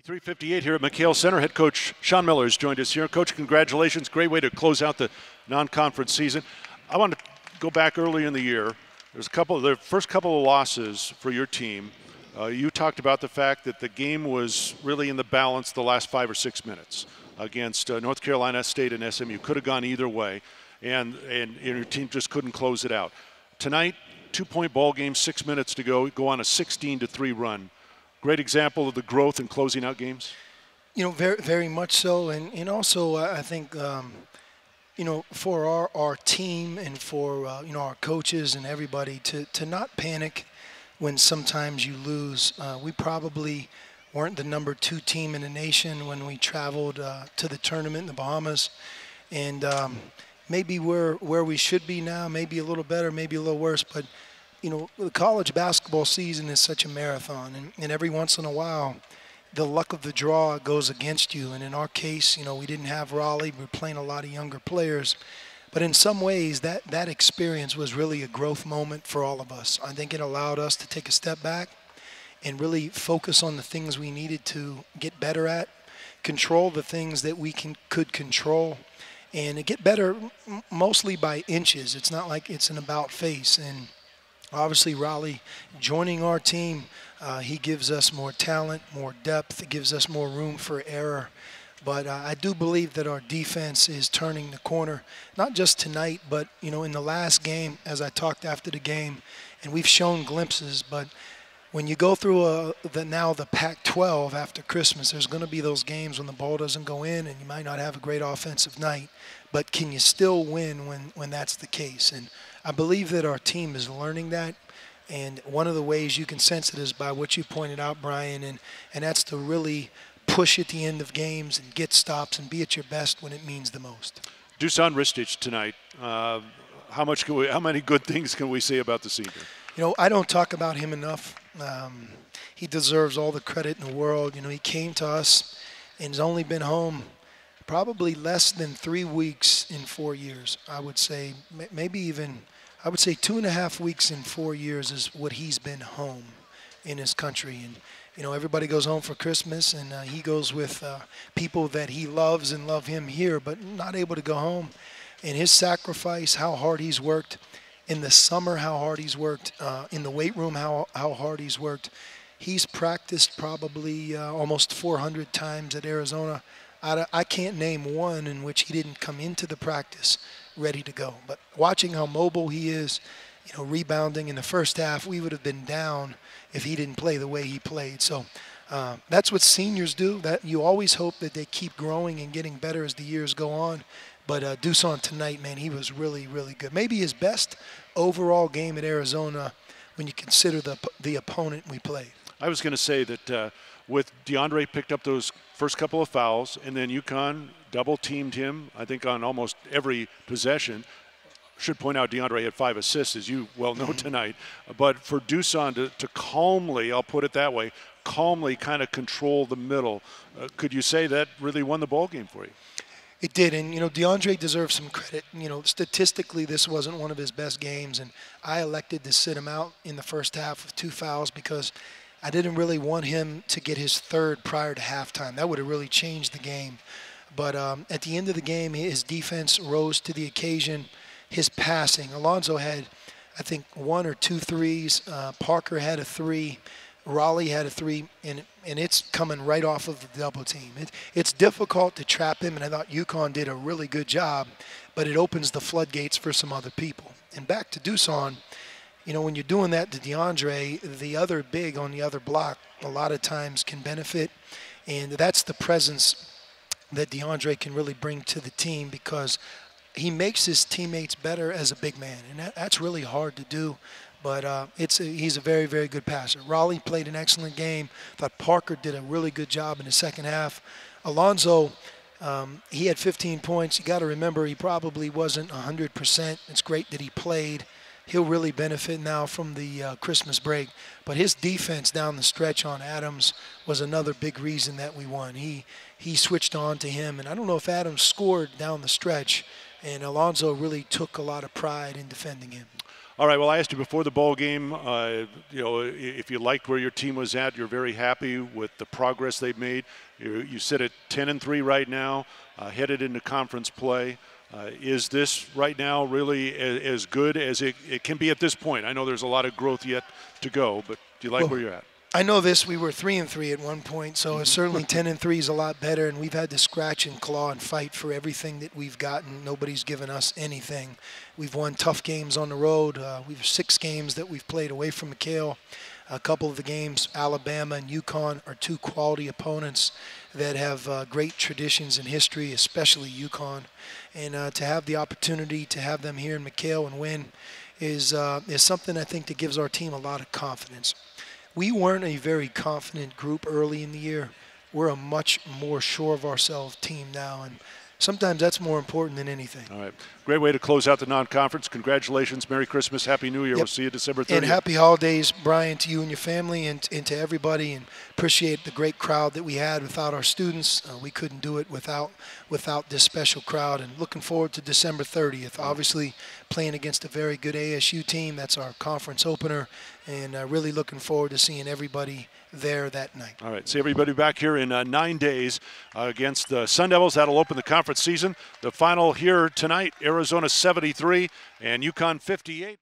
3:58 here at McHale Center. Head coach Sean Miller has joined us here. Coach, congratulations. Great way to close out the non-conference season. I want to go back early in the year. There's the first couple of losses for your team. You talked about the fact that the game was really in the balance the last 5 or 6 minutes against North Carolina State and SMU. Could have gone either way, and your team just couldn't close it out. Tonight, 2-point ball game, 6 minutes to go on a 16-3 run. Great example of the growth in closing out games. You know, very, very much so, and also I think you know, for our team and for you know, our coaches and everybody to not panic when sometimes you lose. We probably weren't the number 2 team in the nation when we traveled to the tournament in the Bahamas, and maybe we're where we should be now, maybe a little better, maybe a little worse, but you know, the college basketball season is such a marathon, and every once in a while, the luck of the draw goes against you. And in our case, you know, we didn't have Raleigh. We're playing a lot of younger players. But in some ways, that experience was really a growth moment for all of us. I think it allowed us to take a step back and really focus on the things we needed to get better at, control the things that we could control, and get better mostly by inches. It's not like it's an about face. And obviously, Raleigh joining our team, he gives us more talent, more depth. It gives us more room for error. But I do believe that our defense is turning the corner, not just tonight, but, you know, in the last game, as I talked after the game, and we've shown glimpses. But when you go through the Pac-12 after Christmas, there's going to be those games when the ball doesn't go in and you might not have a great offensive night. But can you still win when that's the case? And I believe that our team is learning that, and one of the ways you can sense it is by what you pointed out, Brian, and that's to really push at the end of games and get stops and be at your best when it means the most. Dusan Ristic tonight. How many good things can we say about the senior? You know, I don't talk about him enough. He deserves all the credit in the world. You know, he came to us and has only been home probably less than 3 weeks in 4 years. I would say maybe even, I would say 2.5 weeks in 4 years is what he's been home in his country. And, you know, everybody goes home for Christmas, and he goes with people that he loves and love him here, but not able to go home. And his sacrifice, how hard he's worked in the summer, how hard he's worked in the weight room, how hard he's worked. He's practiced probably almost 400 times at Arizona. I can't name one in which he didn't come into the practice ready to go. But watching how mobile he is, you know, rebounding in the first half, we would have been down if he didn't play the way he played. So that's what seniors do. That you always hope that they keep growing and getting better as the years go on. But Dusan tonight, man, he was really, really good. Maybe his best overall game at Arizona when you consider the opponent we played. I was going to say that with DeAndre picked up those first couple of fouls, and then UConn double-teamed him, I think, on almost every possession. Should point out DeAndre had 5 assists, as you well know tonight. But for Dusan to calmly, I'll put it that way, calmly kind of control the middle, could you say that really won the ball game for you? It did, and, you know, DeAndre deserves some credit. You know, statistically, this wasn't one of his best games, and I elected to sit him out in the first half with 2 fouls because I didn't really want him to get his 3rd prior to halftime. That would have really changed the game. But at the end of the game, his defense rose to the occasion. His passing, Alonzo had, I think, 1 or 2 threes. Parker had a 3. Raleigh had a 3, and it's coming right off of the double team. It's difficult to trap him, and I thought UConn did a really good job, but it opens the floodgates for some other people. And back to Dusan, you know, when you're doing that to DeAndre, the other big on the other block a lot of times can benefit, and that's the presence that DeAndre can really bring to the team because he makes his teammates better as a big man, and that's really hard to do. But he's a very, very good passer. Raleigh played an excellent game. Thought Parker did a really good job in the second half. Alonzo, he had 15 points. You got to remember he probably wasn't 100%. It's great that he played. He'll really benefit now from the Christmas break. But his defense down the stretch on Adams was another big reason that we won. He switched on to him, and I don't know if Adams scored down the stretch, and Alonzo really took a lot of pride in defending him. All right, well, I asked you before the bowl game, if you liked where your team was at, you're very happy with the progress they've made. You sit at 10-3 right now, headed into conference play. Is this right now really as good as it can be at this point? I know there's a lot of growth yet to go, but do you like where you're at? I know this. We were 3-3 at one point, so certainly 10-3 is a lot better, and we've had to scratch and claw and fight for everything that we've gotten. Nobody's given us anything. We've won tough games on the road. We've 6 games that we've played away from McHale. A couple of the games, Alabama and UConn, are 2 quality opponents that have great traditions in history, especially UConn. And to have the opportunity to have them here in McHale and win is something I think that gives our team a lot of confidence. We weren't a very confident group early in the year. We're a much more sure of ourselves team now, and sometimes that's more important than anything. All right. Great way to close out the non-conference. Congratulations. Merry Christmas. Happy New Year. Yep. We'll see you December 30th. And happy holidays, Brian, to you and your family and to everybody. And appreciate the great crowd that we had without our students. We couldn't do it without this special crowd. And looking forward to December 30th. Obviously playing against a very good ASU team. That's our conference opener. And really looking forward to seeing everybody there that night. All right. See everybody back here in 9 days against the Sun Devils. That'll open the conference season. The final here tonight, Arizona 73 and UConn 58.